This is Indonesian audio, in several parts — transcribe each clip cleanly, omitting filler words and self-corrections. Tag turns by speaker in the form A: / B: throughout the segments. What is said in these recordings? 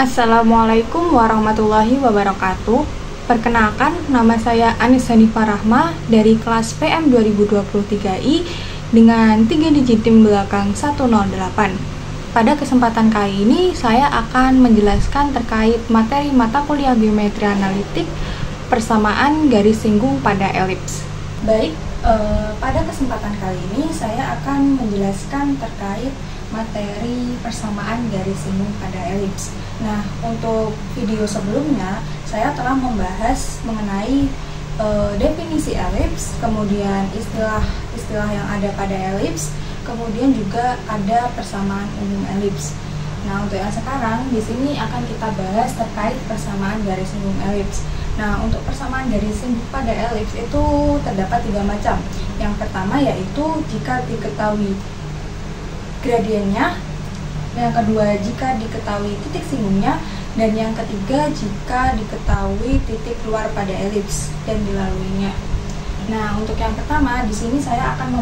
A: Assalamualaikum warahmatullahi wabarakatuh. Perkenalkan, nama saya Anis Hanifah Rahma dari kelas PM 2023I dengan 3 digit tim belakang 108. Pada kesempatan kali ini, saya akan menjelaskan terkait materi mata kuliah geometri analitik persamaan garis singgung pada elips. Baik, pada kesempatan kali ini saya akan menjelaskan terkait materi persamaan garis singgung pada elips. Nah, untuk video sebelumnya saya telah membahas mengenai definisi elips, kemudian istilah-istilah yang ada pada elips, kemudian juga ada persamaan umum elips. Nah, untuk yang sekarang di sini akan kita bahas terkait persamaan garis singgung elips. Nah, untuk persamaan garis singgung pada elips itu terdapat 3 macam. Yang pertama yaitu jika diketahui gradiennya, yang kedua jika diketahui titik singgungnya, dan yang ketiga jika diketahui titik keluar pada elips dan dilaluinya. Nah, untuk yang pertama di sini saya akan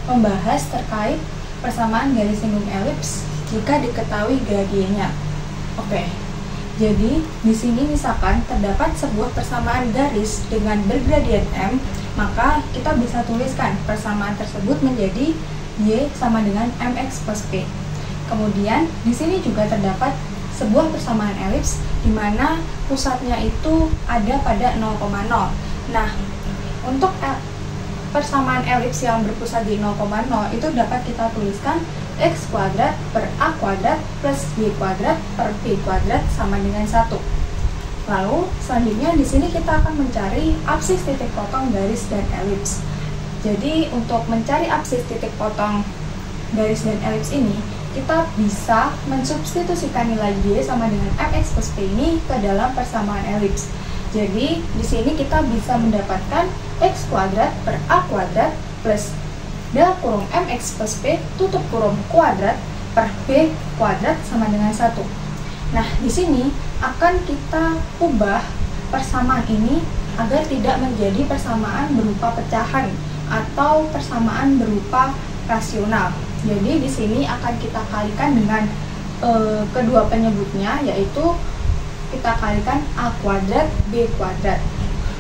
A: membahas terkait persamaan garis singgung elips jika diketahui gradiennya. Oke. Jadi di sini misalkan terdapat sebuah persamaan garis dengan bergradien M, maka kita bisa tuliskan persamaan tersebut menjadi Y sama dengan MX plus P. Kemudian di sini juga terdapat sebuah persamaan elips di mana pusatnya itu ada pada 0,0. Nah, untuk persamaan elips yang berpusat di 0,0 itu dapat kita tuliskan X kuadrat per A kuadrat plus Y kuadrat per B kuadrat sama dengan 1. Lalu selanjutnya di sini kita akan mencari absis titik potong garis dan elips. Jadi untuk mencari absis titik potong garis dan elips ini, kita bisa mensubstitusikan nilai Y sama dengan MX plus P ini ke dalam persamaan elips. Jadi di sini kita bisa mendapatkan X kuadrat per A kuadrat plus dalam kurung MX plus P tutup kurung kuadrat per B kuadrat sama dengan 1. Nah, di sini akan kita ubah persamaan ini agar tidak menjadi persamaan berupa pecahan atau persamaan berupa rasional. Jadi di sini akan kita kalikan dengan kedua penyebutnya, yaitu kita kalikan A kuadrat B kuadrat.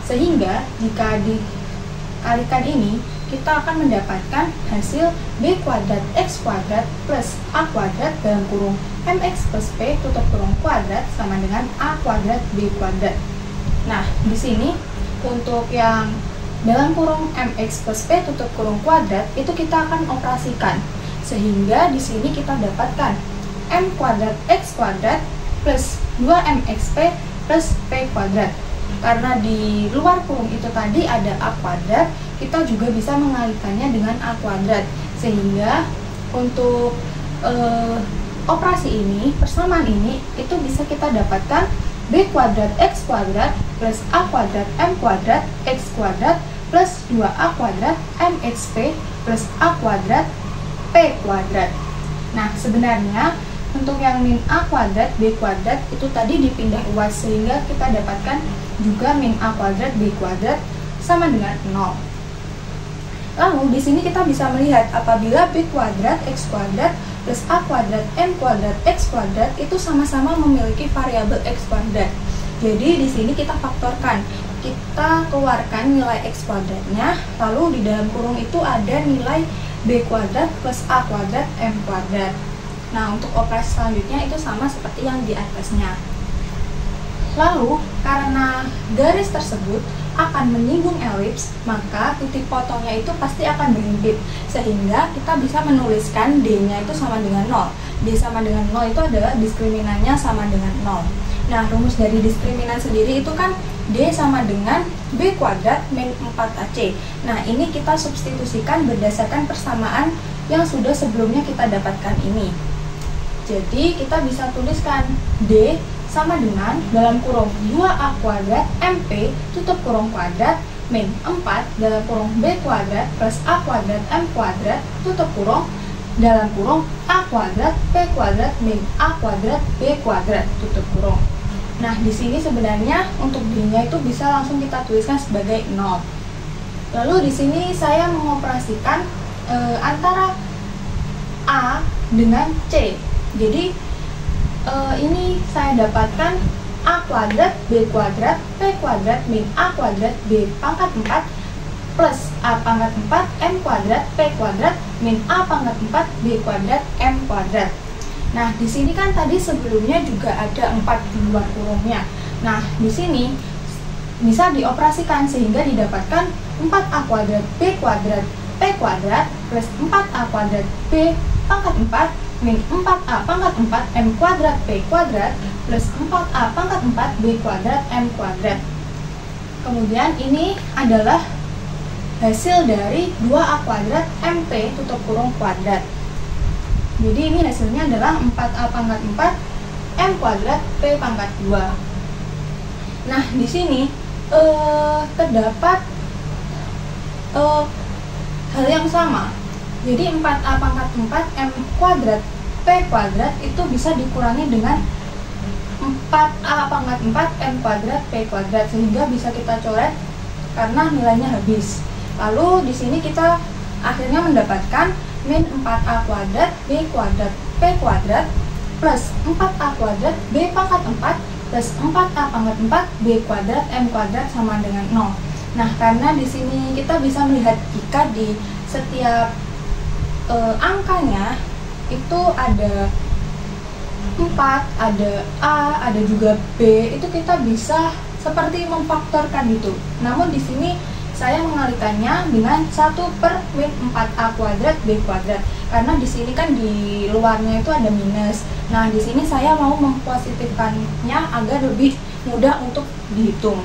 A: Sehingga jika dikalikan ini, kita akan mendapatkan hasil B kuadrat X kuadrat plus A kuadrat dalam kurung MX plus P tutup kurung kuadrat sama dengan A kuadrat B kuadrat. Nah, di sini untuk yang dalam kurung MX plus P tutup kurung kuadrat itu kita akan operasikan, sehingga di sini kita dapatkan M kuadrat X kuadrat plus 2MXP plus P kuadrat. Karena di luar kurung itu tadi ada A kuadrat, kita juga bisa mengalikannya dengan A kuadrat, sehingga untuk operasi ini, persamaan ini itu bisa kita dapatkan B kuadrat X kuadrat plus A kuadrat M kuadrat X kuadrat plus 2A kuadrat MXP plus A kuadrat P kuadrat. Nah, sebenarnya untuk yang min A kuadrat B kuadrat itu tadi dipindah uas, sehingga kita dapatkan juga min A kuadrat B kuadrat sama dengan 0. Lalu di sini kita bisa melihat apabila B kuadrat X kuadrat plus A kuadrat M kuadrat X kuadrat itu sama-sama memiliki variabel X kuadrat. Jadi di sini kita faktorkan, kita keluarkan nilai X kuadratnya, lalu di dalam kurung itu ada nilai B kuadrat plus A kuadrat M kuadrat. Nah, untuk operasi selanjutnya itu sama seperti yang di atasnya. Lalu, karena garis tersebut akan menyinggung elips, maka titik potongnya itu pasti akan berhimpit, sehingga kita bisa menuliskan D-nya itu sama dengan 0. D sama dengan 0 itu adalah diskriminannya sama dengan 0. Nah, rumus dari diskriminan sendiri itu kan D sama dengan B kuadrat min 4AC. Nah, ini kita substitusikan berdasarkan persamaan yang sudah sebelumnya kita dapatkan ini. Jadi, kita bisa tuliskan D sama dengan dalam kurung 2A kuadrat MP tutup kurung kuadrat min 4 dalam kurung B kuadrat plus A kuadrat M kuadrat tutup kurung dalam kurung A kuadrat P kuadrat min A kuadrat B kuadrat tutup kurung. Nah, di sini sebenarnya untuk D-nya itu bisa langsung kita tuliskan sebagai 0. Lalu di sini saya mengoperasikan antara A dengan C. Jadi ini saya dapatkan A kuadrat, B kuadrat, P kuadrat, min A kuadrat, B pangkat 4 plus A pangkat 4, M kuadrat, P kuadrat, min A pangkat 4, B kuadrat, M kuadrat. Nah, di sini kan tadi sebelumnya juga ada 4 di luar kurungnya. Nah, di sini bisa dioperasikan sehingga didapatkan 4A kuadrat, B kuadrat, P kuadrat, plus 4A kuadrat, B pangkat 4, min 4A pangkat 4, M kuadrat, P kuadrat, plus 4A pangkat 4, B kuadrat, M kuadrat. Kemudian ini adalah hasil dari 2A kuadrat, MP tutup kurung kuadrat. Jadi ini hasilnya adalah 4A pangkat 4, M kuadrat, P pangkat 2. Nah, di sini terdapat hal yang sama. Jadi 4A pangkat 4, M kuadrat, P kuadrat itu bisa dikurangi dengan 4A pangkat 4, M kuadrat, P kuadrat, sehingga bisa kita coret karena nilainya habis. Lalu di sini kita akhirnya mendapatkan min 4A kuadrat, B kuadrat, P kuadrat, plus 4A kuadrat, B pangkat 4, plus 4A pangkat 4, B kuadrat, M kuadrat sama dengan 0. Nah, karena di sini kita bisa melihat jika di setiap angkanya itu ada 4, ada A, ada juga B, itu kita bisa seperti memfaktorkan gitu. Namun di sini saya mengalikannya dengan 1 per min 4A kuadrat B kuadrat, karena di sini kan di luarnya itu ada minus. Nah, di sini saya mau mempositifkannya agar lebih mudah untuk dihitung.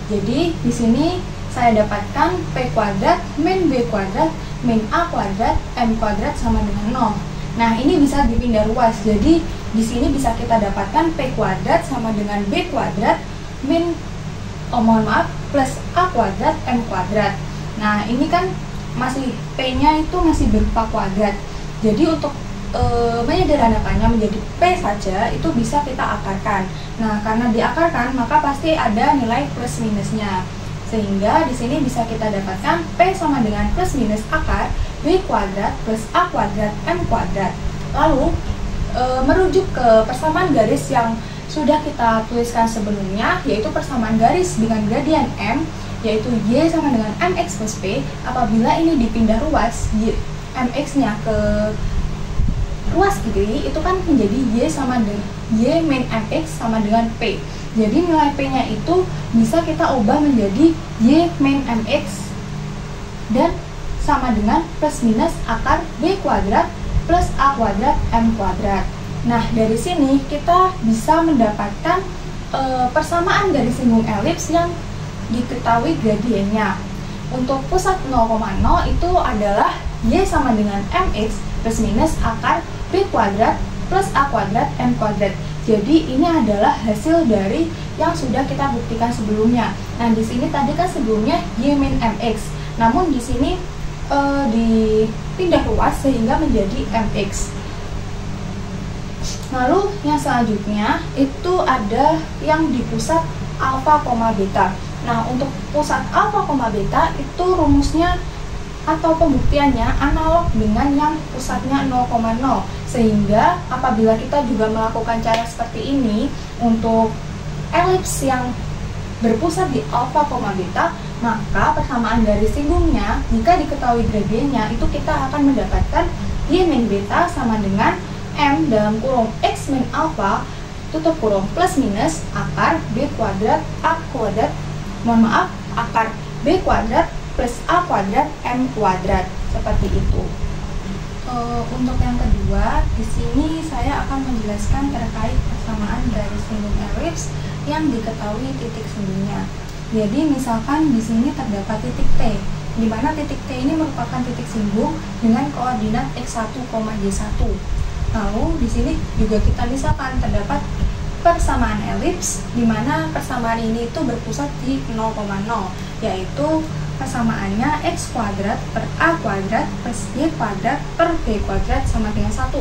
A: Jadi di sini saya dapatkan P kuadrat min B kuadrat min A kuadrat M kuadrat sama dengan 0. Nah, ini bisa dipindah ruas. Jadi di sini bisa kita dapatkan P kuadrat sama dengan B kuadrat min plus A kuadrat M kuadrat. Nah, ini kan masih P-nya itu masih berupa kuadrat. Jadi untuk menyederhanakannya menjadi P saja itu bisa kita akarkan. Nah, karena diakarkan maka pasti ada nilai plus minusnya. Sehingga di sini bisa kita dapatkan P sama dengan plus minus akar B kuadrat plus A kuadrat M kuadrat. Lalu merujuk ke persamaan garis yang sudah kita tuliskan sebelumnya, yaitu persamaan garis dengan gradian M, yaitu Y sama dengan MX plus P. Apabila ini dipindah ruas, MX-nya ke ruas kiri, itu kan menjadi Y sama dengan Y min MX sama dengan P. Jadi nilai P-nya itu bisa kita ubah menjadi Y min MX dan sama dengan plus minus akar B kuadrat plus A kuadrat M kuadrat. Nah, dari sini kita bisa mendapatkan persamaan garis singgung elips yang diketahui gradiennya. Untuk pusat 0,0 itu adalah Y sama dengan MX plus minus akar B kuadrat plus A kuadrat M kuadrat. Jadi ini adalah hasil dari yang sudah kita buktikan sebelumnya. Nah, di sini tadi kan sebelumnya Y min MX. Namun di sini dipindah ruas sehingga menjadi MX. Lalu yang selanjutnya itu ada yang di pusat alfa, beta. Nah, untuk pusat alfa, beta itu rumusnya atau pembuktiannya analog dengan yang pusatnya 0,0. Sehingga apabila kita juga melakukan cara seperti ini untuk elips yang berpusat di alfa, beta, maka persamaan garis singgungnya jika diketahui gradiennya itu kita akan mendapatkan Y min beta sama dengan M dalam kurung X min alpha tutup kurung plus minus akar B kuadrat A kuadrat, akar B kuadrat plus A kuadrat M kuadrat, seperti itu. Untuk yang kedua, di sini saya akan menjelaskan terkait persamaan garis singgung elips yang diketahui titik singgungnya. Jadi misalkan di sini terdapat titik T, di mana titik T ini merupakan titik singgung dengan koordinat x1, y1. Lalu di sini juga kita misalkan terdapat persamaan elips, di mana persamaan ini itu berpusat di 0,0, yaitu persamaannya x kuadrat per A kuadrat plus y kuadrat per b kuadrat sama dengan 1.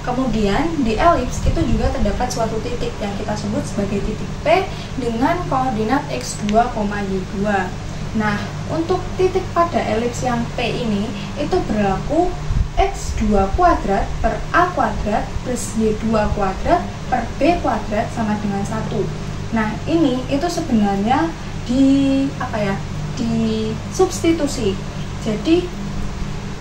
A: Kemudian di elips itu juga terdapat suatu titik yang kita sebut sebagai titik P dengan koordinat x2, y2. Nah, untuk titik pada elips yang P ini itu berlaku X2 kuadrat per A kuadrat plus Y2 kuadrat per B kuadrat sama dengan 1. Nah, ini itu sebenarnya di substitusi. Jadi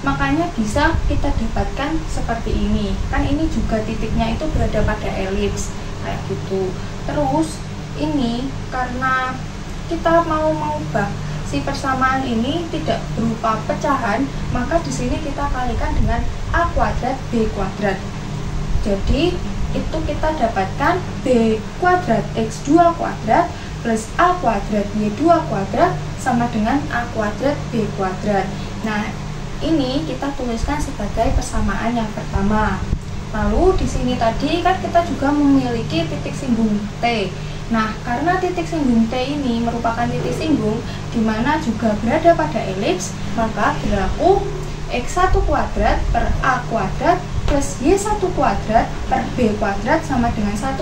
A: makanya bisa kita dapatkan seperti ini. Kan ini juga titiknya itu berada pada elips kayak gitu. Terus ini karena kita mau mengubah si persamaan ini tidak berupa pecahan, maka di sini kita kalikan dengan A kuadrat B kuadrat. Jadi itu kita dapatkan B kuadrat X2 kuadrat plus A kuadrat Y2 kuadrat sama dengan A kuadrat B kuadrat. Nah, ini kita tuliskan sebagai persamaan yang pertama. Lalu di sini tadi kan kita juga memiliki titik singgung T. Nah, karena titik singgung T ini merupakan titik singgung di mana juga berada pada elips, maka berlaku X1 kuadrat per A kuadrat plus Y1 kuadrat per B kuadrat sama dengan 1.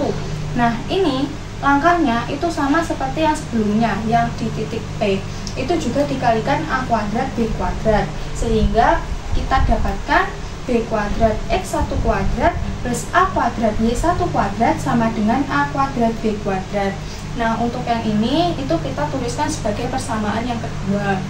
A: Nah, ini langkahnya itu sama seperti yang sebelumnya, yang di titik P. Itu juga dikalikan A kuadrat B kuadrat, sehingga kita dapatkan B kuadrat X1 kuadrat plus A kuadrat Y1 kuadrat sama dengan A kuadrat B kuadrat. Nah, untuk yang ini itu kita tuliskan sebagai persamaan yang kedua.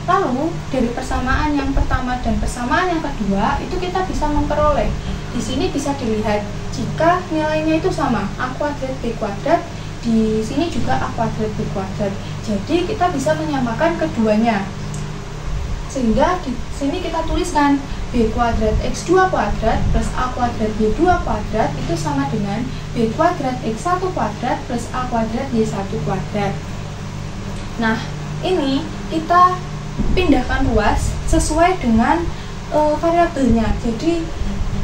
A: Lalu, dari persamaan yang pertama dan persamaan yang kedua itu kita bisa memperoleh. Di sini bisa dilihat jika nilainya itu sama, A kuadrat B kuadrat, di sini juga A kuadrat B kuadrat. Jadi, kita bisa menyamakan keduanya. Sehingga di sini kita tuliskan B kuadrat X2 kuadrat plus A kuadrat Y2 kuadrat itu sama dengan B kuadrat X1 kuadrat plus A kuadrat Y1 kuadrat. Nah, ini kita pindahkan ruas sesuai dengan variabelnya. Jadi,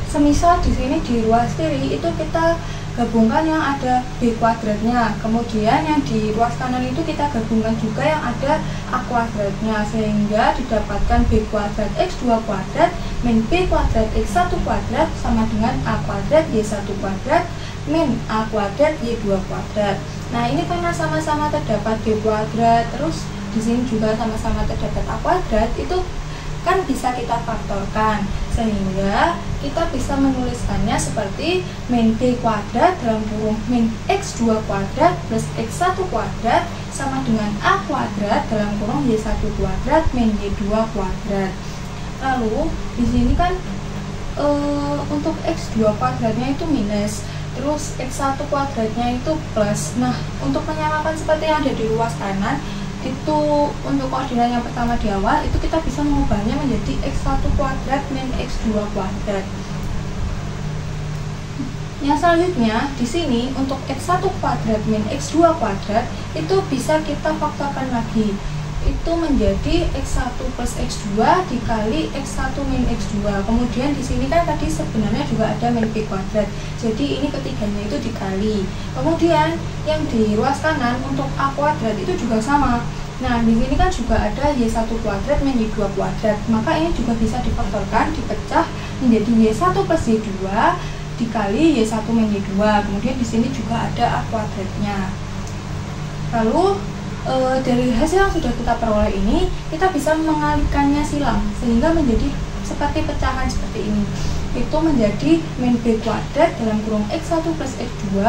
A: semisal di sini di ruas kiri itu kita gabungkan yang ada B kuadratnya, kemudian yang di ruas kanan itu kita gabungkan juga yang ada A kuadratnya, sehingga didapatkan B kuadrat X2 kuadrat min B kuadrat X1 kuadrat sama dengan A kuadrat Y1 kuadrat min A kuadrat Y2 kuadrat. Nah, ini karena sama-sama terdapat B kuadrat, terus di sini juga sama-sama terdapat A kuadrat, itu kan bisa kita faktorkan, sehingga kita bisa menuliskannya seperti min B kuadrat dalam kurung min X2 kuadrat plus X1 kuadrat sama dengan A kuadrat dalam kurung Y1 kuadrat min Y2 kuadrat. Lalu di sini kan untuk X2 kuadratnya itu minus, terus X1 kuadratnya itu plus. Nah, untuk menyamakan seperti yang ada di ruas kanan, itu untuk koordinat yang pertama di awal itu kita bisa mengubahnya menjadi X1 kuadrat min X2 kuadrat. Yang selanjutnya di sini untuk X1 kuadrat min X2 kuadrat itu bisa kita faktorkan lagi. Itu menjadi X1 plus X2 dikali X1 min X2. Kemudian di sini kan tadi sebenarnya juga ada min B kuadrat. Jadi ini ketiganya itu dikali. Kemudian yang di ruas kanan untuk A kuadrat itu juga sama. Nah, di sini kan juga ada Y1 kuadrat min Y2 kuadrat. Maka ini juga bisa difaktorkan, dipecah menjadi Y1 plus Y2 dikali Y1 min Y2. Kemudian di sini juga ada A kuadratnya. Lalu dari hasil yang sudah kita peroleh ini, kita bisa mengalikannya silang sehingga menjadi seperti pecahan seperti ini. Itu menjadi min B kuadrat dalam kurung X1 plus X2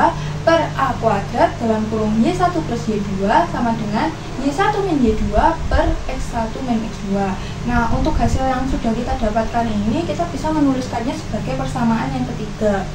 A: per A kuadrat dalam kurung Y1 plus Y2 sama dengan Y1 min Y2 per X1 min X2. Nah, untuk hasil yang sudah kita dapatkan ini, kita bisa menuliskannya sebagai persamaan yang ketiga.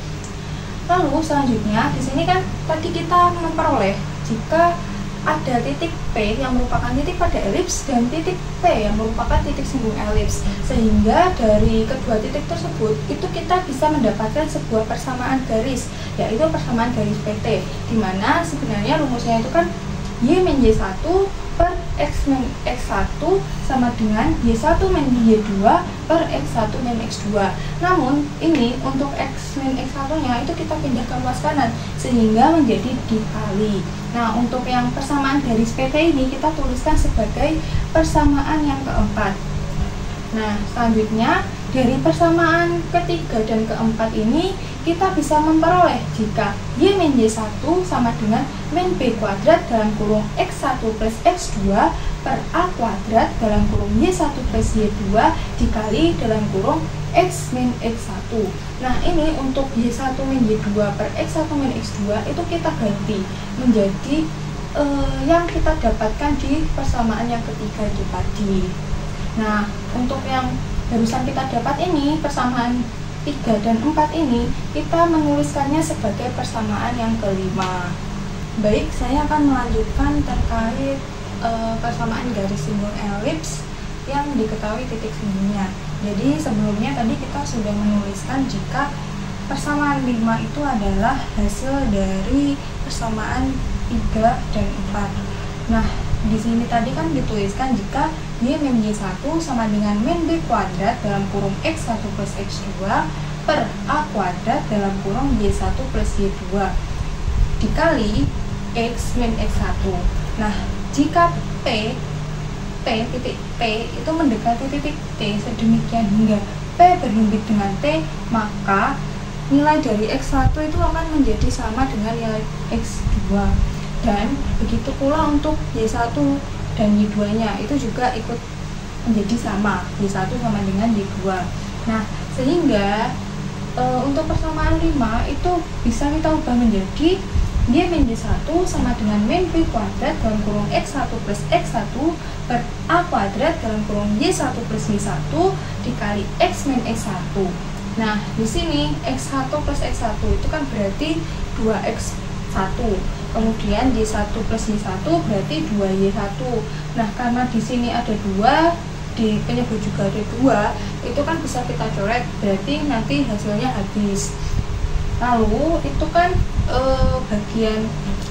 A: Lalu selanjutnya di sini kan tadi kita memperoleh jika ada titik P yang merupakan titik pada elips dan titik P yang merupakan titik singgung elips, sehingga dari kedua titik tersebut itu kita bisa mendapatkan sebuah persamaan garis, yaitu persamaan garis PT, dimana sebenarnya rumusnya itu kan Y min Y1 per X min X1 sama dengan Y1 min Y2 per X1 min X2. Namun ini untuk X min X1 nya itu kita pindah ke ruas kanan sehingga menjadi dikali. Nah, untuk yang persamaan garis PT ini kita tuliskan sebagai persamaan yang keempat. Nah, selanjutnya dari persamaan ketiga dan keempat ini kita bisa memperoleh jika Y min Y1 sama dengan min B kuadrat dalam kurung X1 plus X2 per A kuadrat dalam kurung Y1 plus Y2 dikali dalam kurung X min X1. Nah, ini untuk Y1 min Y2 per X1 min X2 itu kita ganti menjadi yang kita dapatkan di persamaan yang ketiga itu tadi. Nah, untuk yang barusan kita dapat ini, persamaan 3 dan 4 ini, kita menuliskannya sebagai persamaan yang kelima. Baik, saya akan melanjutkan terkait persamaan garis simbol elips yang diketahui titik singgungnya. Jadi sebelumnya tadi kita sudah menuliskan jika persamaan 5 itu adalah hasil dari persamaan 3 dan 4. Nah, di sini tadi kan dituliskan jika Y min Y1 sama dengan min B kuadrat dalam kurung X1 plus X2 per A kuadrat dalam kurung Y1 plus Y2 dikali X min X1. Nah, jika titik P itu mendekati titik T sedemikian hingga P berhimpit dengan T, maka nilai dari X1 itu akan menjadi sama dengan nilai X2. Dan begitu pula untuk Y1 dan Y2 nya itu juga ikut menjadi sama, Y1 sama dengan Y2. Nah, sehingga untuk persamaan 5 itu bisa kita ubah menjadi Y min Y1 sama dengan min B kuadrat dalam kurung X1 plus X1 per A kuadrat dalam kurung Y1 plus Y1 dikali X min X1. Nah, di sini X1 plus X1 itu kan berarti 2X1. Kemudian Y1 plus Y1 berarti 2Y1. Nah, karena di sini ada 2, di penyebut juga ada 2, itu kan bisa kita coret, berarti nanti hasilnya habis. Lalu itu kan bagian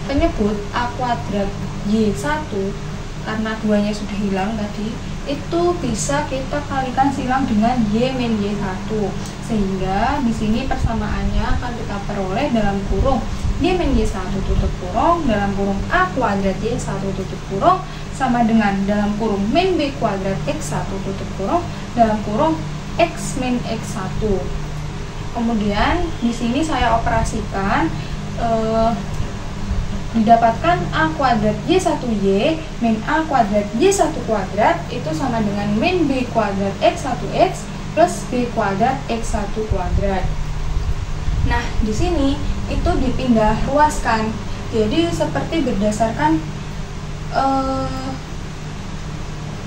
A: penyebut A kuadrat Y1, karena 2-nya sudah hilang tadi, itu bisa kita kalikan silang dengan Y min Y1, sehingga di sini persamaannya akan kita peroleh dalam kurung Y min Y1 tutup kurung dalam kurung A kuadrat Y1 tutup kurung sama dengan dalam kurung min B kuadrat X1 tutup kurung dalam kurung X min X1. Kemudian di sini saya operasikan, didapatkan A kuadrat Y1Y min A kuadrat Y1 kuadrat itu sama dengan min B kuadrat X1X plus B kuadrat X1 kuadrat. Nah, di sini itu dipindah ruaskan. Jadi seperti berdasarkan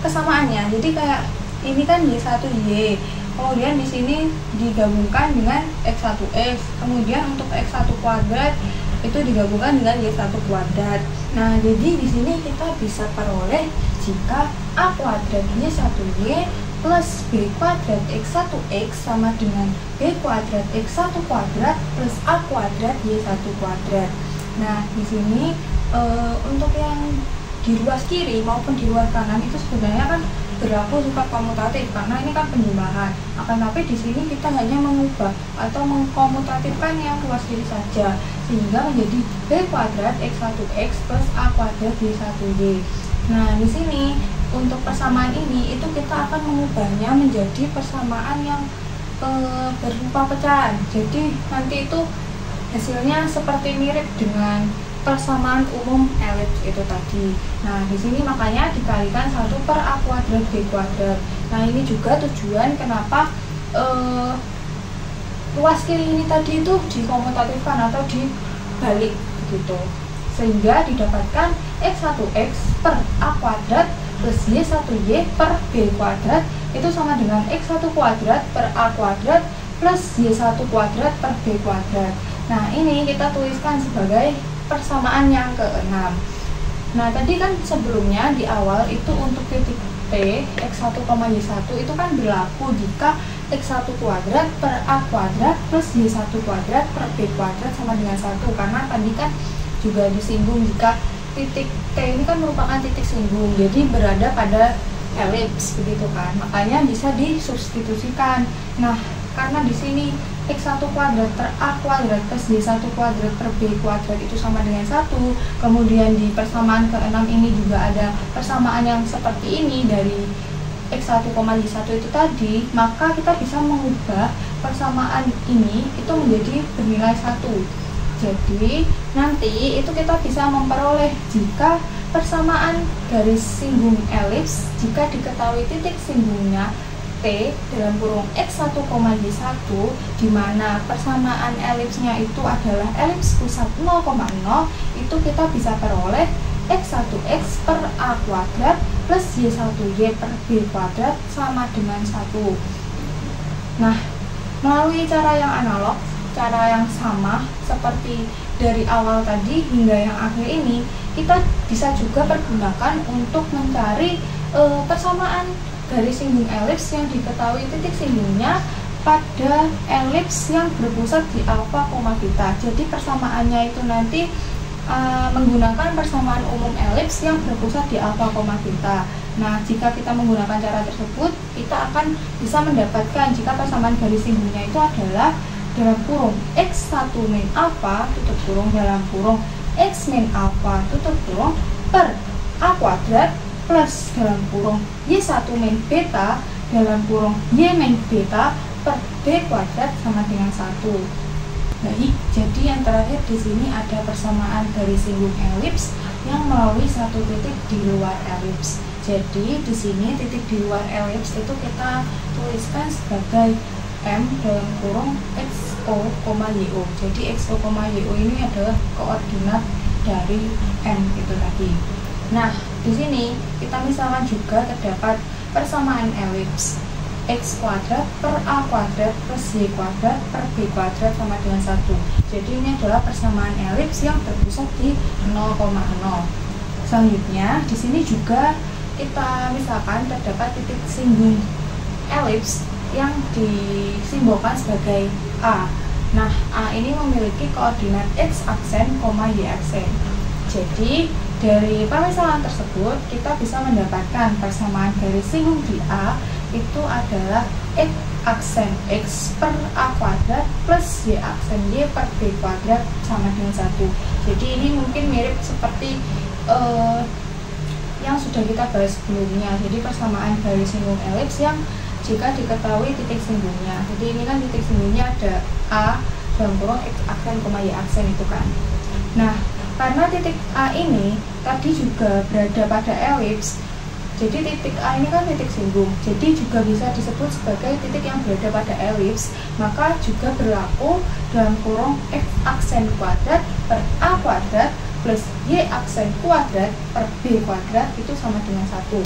A: kesamaannya. Jadi kayak ini kan Y1Y. Kemudian di sini digabungkan dengan X1X. Kemudian untuk X1 kuadrat itu digabungkan dengan Y1 kuadrat. Nah, jadi di sini kita bisa peroleh jika A kuadrat Y1Y plus B kuadrat X1X sama dengan B kuadrat X1 kuadrat plus A kuadrat Y1 kuadrat. Nah, di sini untuk yang di ruas kiri maupun di ruas kanan itu sebenarnya kan berlaku sifat komutatif karena ini kan penjumlahan. Akan tapi di sini kita hanya mengubah atau mengkomutatifkan yang ruas kiri saja sehingga menjadi B kuadrat X1X plus A kuadrat Y1Y. Nah, di sini untuk persamaan ini itu kita akan mengubahnya menjadi persamaan yang berupa pecahan. Jadi nanti itu hasilnya seperti mirip dengan persamaan umum elips itu tadi. Nah, di sini makanya dikalikan 1 per A kuadrat B kuadrat. Nah, ini juga tujuan kenapa ruas kiri ini tadi itu dikomutatifkan atau dibalik begitu, sehingga didapatkan X1X per A kuadrat plus Y1Y per B kuadrat itu sama dengan X1 kuadrat per A kuadrat plus Y1 kuadrat per B kuadrat. Nah, ini kita tuliskan sebagai persamaan yang ke-6. Nah, tadi kan sebelumnya di awal itu untuk titik P X1, Y1 itu kan berlaku jika X1 kuadrat per A kuadrat plus Y1 kuadrat per B kuadrat sama dengan 1, karena tadi kan juga disinggung jika titik T ini kan merupakan titik singgung, jadi berada pada elips begitu kan, makanya bisa disubstitusikan. Nah, karena di sini X1 kuadrat per A kuadrat plus Y1 kuadrat per B kuadrat itu sama dengan 1, kemudian di persamaan ke-6 ini juga ada persamaan yang seperti ini dari X1, Y1 itu tadi, maka kita bisa mengubah persamaan ini itu menjadi bernilai 1. Jadi nanti itu kita bisa memperoleh jika persamaan garis singgung elips jika diketahui titik singgungnya T dalam kurung X1, Y1, di mana persamaan elipsnya itu adalah elips pusat 0,0, itu kita bisa peroleh X1X per A kuadrat plus Y1Y per B kuadrat sama dengan 1. Nah, melalui cara yang analog, cara yang sama seperti dari awal tadi hingga yang akhir ini, kita bisa juga pergunakan untuk mencari persamaan garis singgung elips yang diketahui titik singgungnya pada elips yang berpusat di alfa, beta. Jadi persamaannya itu nanti menggunakan persamaan umum elips yang berpusat di alfa, beta. Nah, jika kita menggunakan cara tersebut, kita akan bisa mendapatkan jika persamaan garis singgungnya itu adalah dalam kurung X1 min alfa tutup kurung dalam kurung X min alfa tutup kurung per A kuadrat plus dalam kurung Y1 min beta dalam kurung Y min beta per B kuadrat sama dengan 1. Baik, jadi yang terakhir di sini ada persamaan garis singgung elips yang melalui satu titik di luar elips. Jadi di sini titik di luar elips itu kita tuliskan sebagai M dalam kurung XO, YO. Jadi XO, YO ini adalah koordinat dari M itu tadi. Nah, di sini kita misalkan juga terdapat persamaan elips X kuadrat per A kuadrat plus Y kuadrat per B kuadrat sama dengan 1. Jadi ini adalah persamaan elips yang berpusat di 0,0. Selanjutnya, di sini juga kita misalkan terdapat titik singgung elips yang disimbolkan sebagai A. Nah, A ini memiliki koordinat X aksen, Y aksen. Jadi, dari permisalan tersebut, kita bisa mendapatkan persamaan garis singgung di A itu adalah X aksen X per A kuadrat plus Y aksen Y per B kuadrat sama dengan 1. Jadi ini mungkin mirip seperti yang sudah kita bahas sebelumnya. Jadi persamaan garis singgung elips yang jika diketahui titik singgungnya. Jadi ini kan titik singgungnya ada A dalam kurung X aksen, Y aksen itu kan. Nah, karena titik A ini tadi juga berada pada elips, jadi titik A ini kan titik singgung, jadi juga bisa disebut sebagai titik yang berada pada elips, maka juga berlaku dalam kurung X aksen kuadrat per A kuadrat plus Y aksen kuadrat per B kuadrat itu sama dengan 1.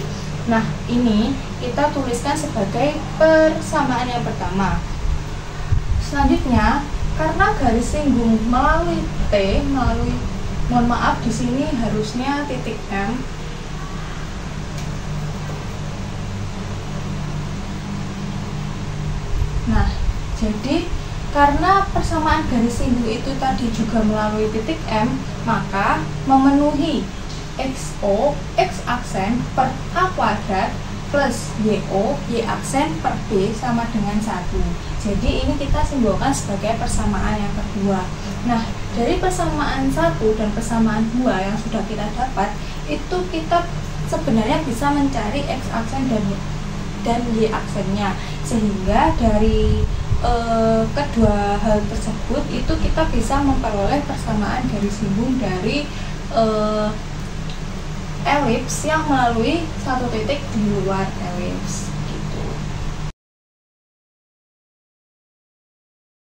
A: Nah, ini kita tuliskan sebagai persamaan yang pertama. Selanjutnya, karena garis singgung melalui T, mohon maaf di sini harusnya titik M. Nah, jadi karena persamaan garis singgung itu tadi juga melalui titik M, maka memenuhi XO, X aksen per A kuadrat plus YO, Y aksen per B sama dengan 1. Jadi ini kita simbolkan sebagai persamaan yang kedua. Nah, dari persamaan 1 dan persamaan 2 yang sudah kita dapat, itu kita sebenarnya bisa mencari X aksen dan Y aksennya. Sehingga dari kedua hal tersebut itu kita bisa memperoleh persamaan garis singgung dari elips yang melalui satu titik di luar elips.